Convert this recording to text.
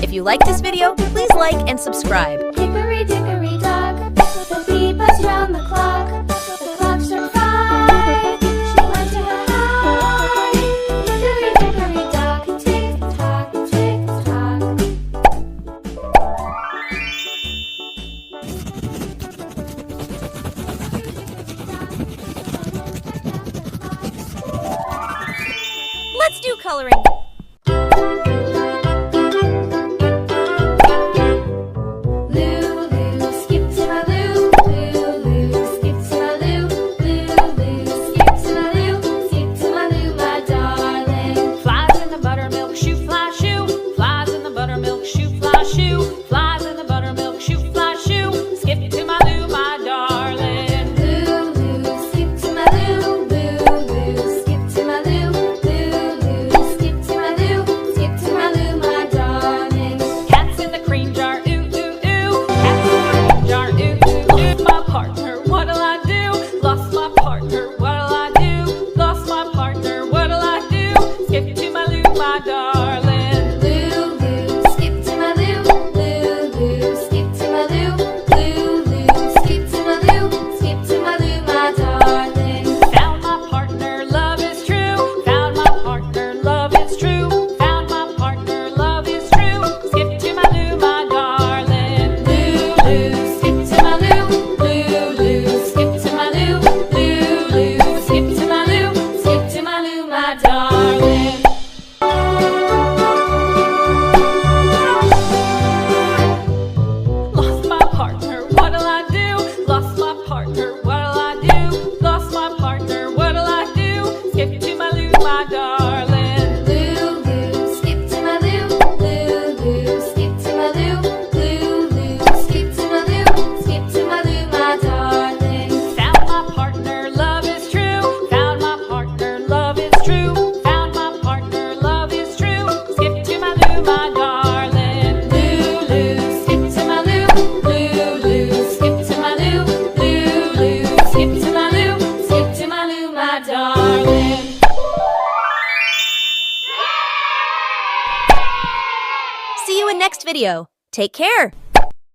If you like this video, please like and subscribe. Hickory dickory dock, the bee buzzed round the clock. The clock struck 5, she went to her hive. Hickory dickory dock, tick tock, tick tock. Let's do coloring. See you in next video. Take care.